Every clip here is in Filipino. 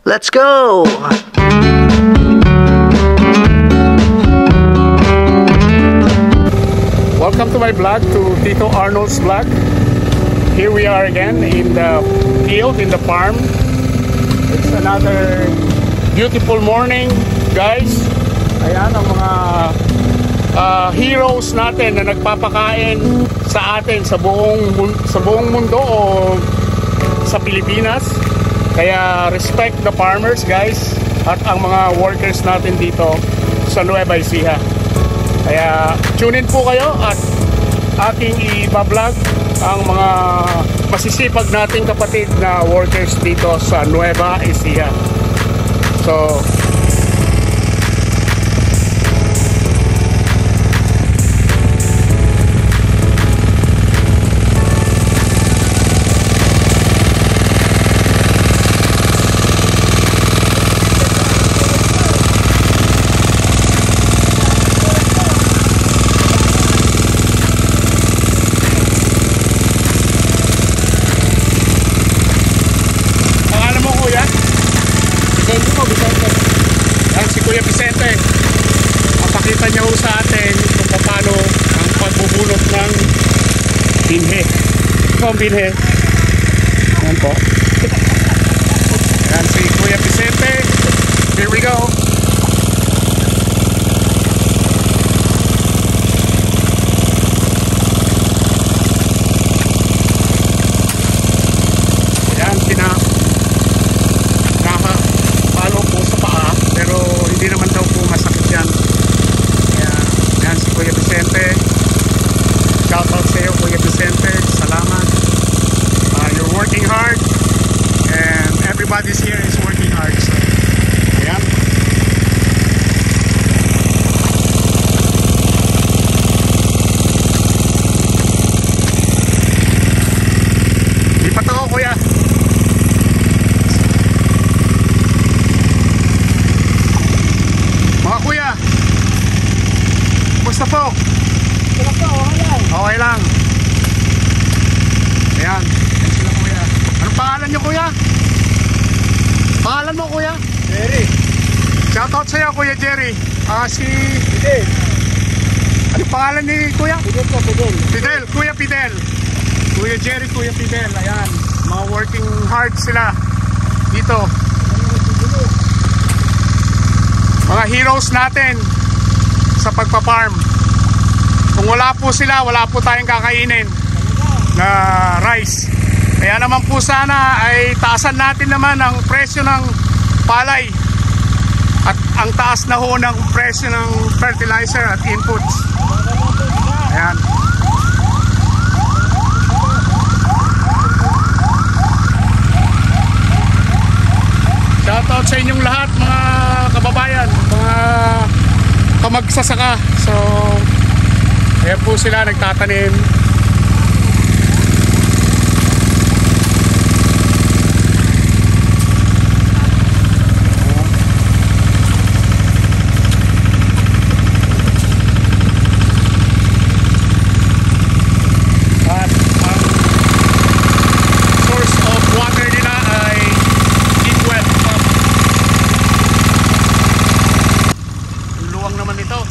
Let's go! Welcome to my vlog, to Tito Arnold's vlog. Here we are again in the field, in the farm. It's another beautiful morning, guys. Ayan ang mga heroes natin na nagpapakain sa atin sa buong mundo o sa Pilipinas. Kaya respect the farmers, guys, at ang mga workers natin dito sa Nueva Ecija. Kaya tune in po kayo at ating i-vlog ang mga masisipag nating kapatid na workers dito sa Nueva Ecija. So papakita niya sa atin kung paano ang pagbubunot ng binhe. Ito ang binhe. Ayan po. Ayan si Kuya Vicente. Here we go. Ayan, nakapalo po sa paa, pero hindi naman daw po masakit yan. Ayan si Kuya Vicente. Shout out sa iyo, Kuya Vicente. Salamat. You're working hard and everybody's here is working hard. So, ayan. Lipat ako, Kuya. Mga Kuya, basta po. Okay lang. Ayan. Ayan sila, Kuya. Anong pangalan nyo, Kuya? Pangalan mo, Kuya? Jerry. Shoutout sa'yo, Kuya Jerry. Si Fidel. Anong pangalan ni Kuya? Fidel po, Fidel. Fidel. Kuya Fidel. Kuya Jerry, Kuya Fidel. Ayan. Mga working hard sila dito. Mga heroes natin sa pagpa-farm. Kung wala po sila, wala po tayong kakainin na rice. Kaya naman po sana ay taasan natin naman ang presyo ng palay at ang taas na ho ng presyo ng fertilizer at inputs. Ayan. Shoutout sa inyong lahat, mga kababayan, mga kamagsasaka. So ayan po sila nagtatanim. At ang source of water nila ay deep well pump. Ang luwang naman ito.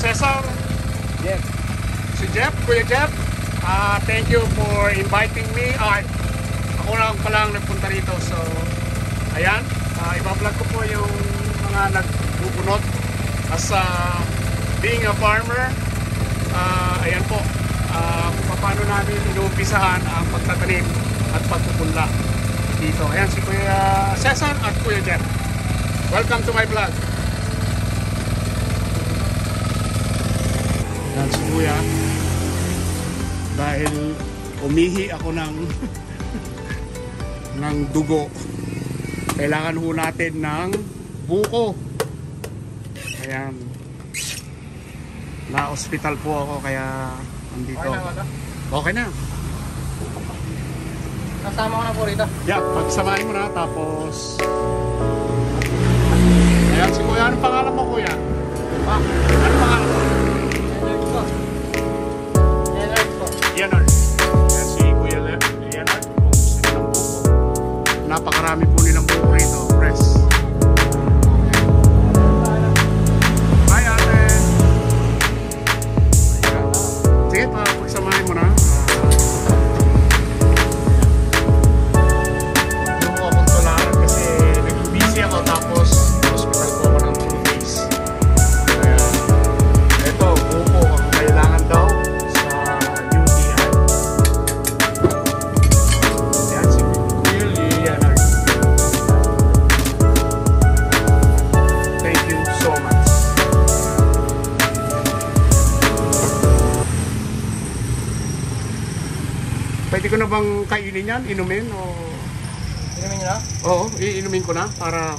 Cesar. Jeff. Si Jeff, Kuya Jeff. Thank you for inviting me. Ako lang palang nagpunta rito. So, ayan. Iba-vlog ko po yung mga nagbubunot as being a farmer. Ayan po. Kung paano namin inuumpisahan ang pagtatanim at pagpupunla dito. Ayan si Kuya Cesar at Kuya Jeff. Welcome to my vlog. Ayan si Kuya. Dahil umihi ako ng ng dugo, kailangan ho natin ng buko. Ayan. Na-hospital po ako kaya nandito. Okay na. Nasama ko na po rito. Yeah, pagsamahin mo na tapos. Ayan si Kuya. Anong pangalan mo, Kuya? Anong pangalan mo? Leonard. Ayan si Kuya Leonard. Kung gusto nilang buko. Napakarami po nilang buko rito. Press. Hi, ate. Ayan. Sige, pagsamahin mo na. Yung ako konsular kasi nag-busy ako tapos hospital po ako ng 2 days. Kaya ito, buko ang kailangan daw sa UTI. Ayan si Kuya Leonard. Thank you so much. Pwede ko na bang kainin yan? Inumin o... Inumin nyo na? Oo, iinumin ko na para...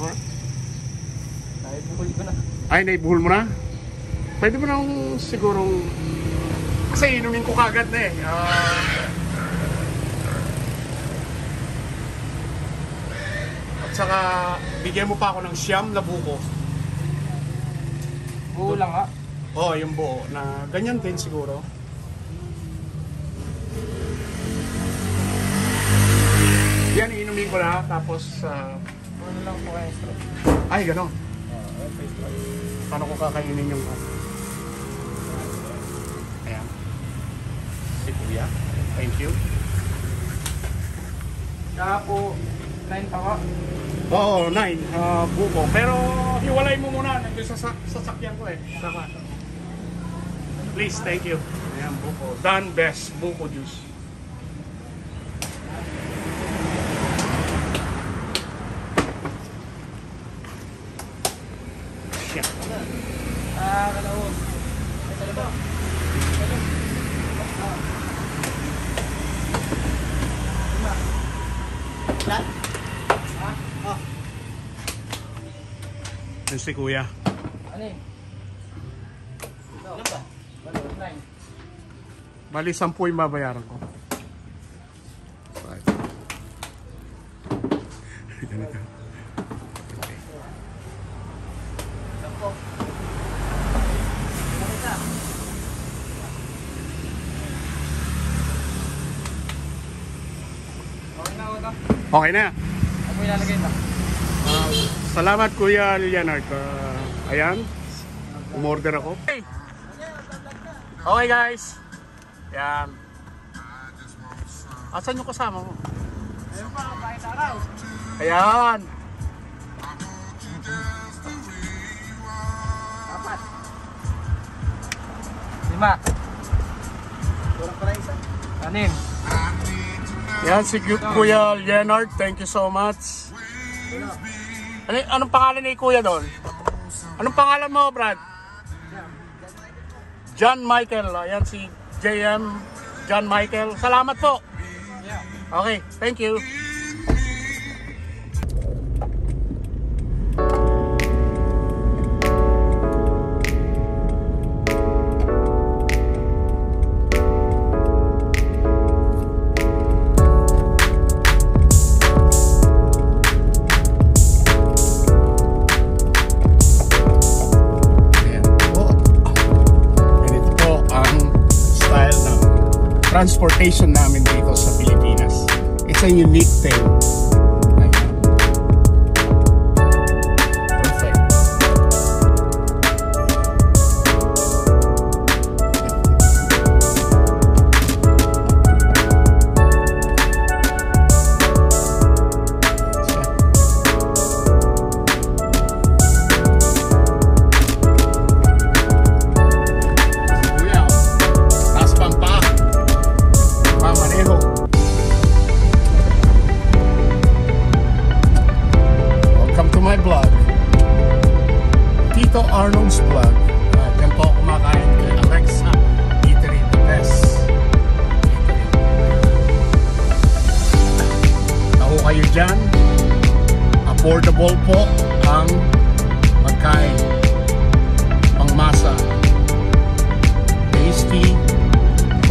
Naibuhol ko na. Ay, naibuhol mo na? Pwede mo nang sigurong... Kasi inumin ko kagad na eh. At saka, bigyan mo pa ako ng siyam na buko. Buo lang ha. Oo, yung buo. Na ganyan din siguro. Yan, iinumin ko na. Tapos... Buo lang po kayo straw. ay, gano'n. Okay, straw. Paano ko kakainin yung... Ayan. Si Kuya. Thank you. Kaya po, 9 pa ko. Oo, 9. Buko. Pero hiwalay mo muna. Nandun sa sasakyan ko eh. Saka. Please, thank you. Ayan, buko. Done best. Buko juice. Yeah. Kalawog. Ay, talaga. Lahat? Ha? Oh. Yan si Kuya. Ano yun? Ito. Ilan ba? 9. Bali, 10 yung babayaran ko. Ganito. Okay. Okay na. Ako ilalagay ito. Salamat Kuya Leonard. Ayan. Umorder ako. Okay. Okay guys. Ayan. Asan yung kasama mo? Ayun pa, kahit araw. Ayan. 4. 5. Kurang pala isa. 6. Yan si Kuya Leonard. Thank you so much. Anong pangalan ni Kuya doon? Anong pangalan mo, Brad? John Michael. Ayan si JM John Michael. Salamat po. Okay, thank you. Transportation namin dito sa Pilipinas. It's a unique thing. Ayan. Perfect. Vlog. Tito Arnold's Vlog. Diyan po ako kumakain kay Alexa Eatery, the best eatery. Ako kayo dyan. Affordable po ang pagkain. Pangmasa. Tasty,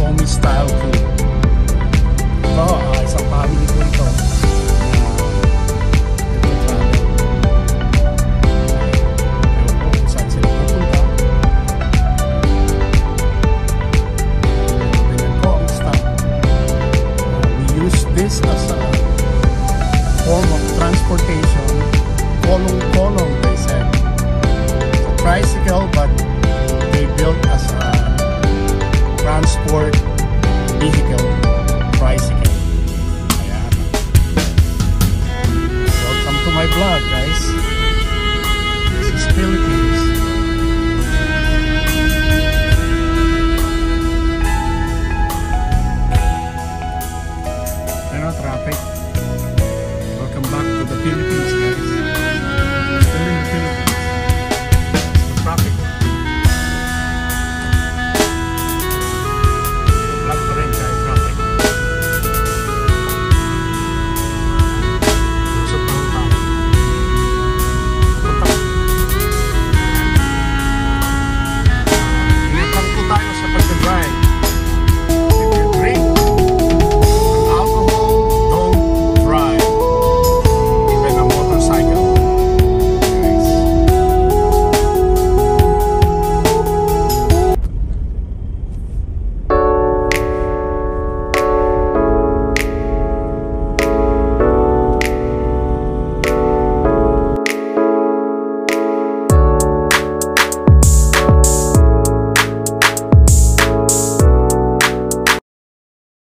homey style food. Ito, isang family po ito.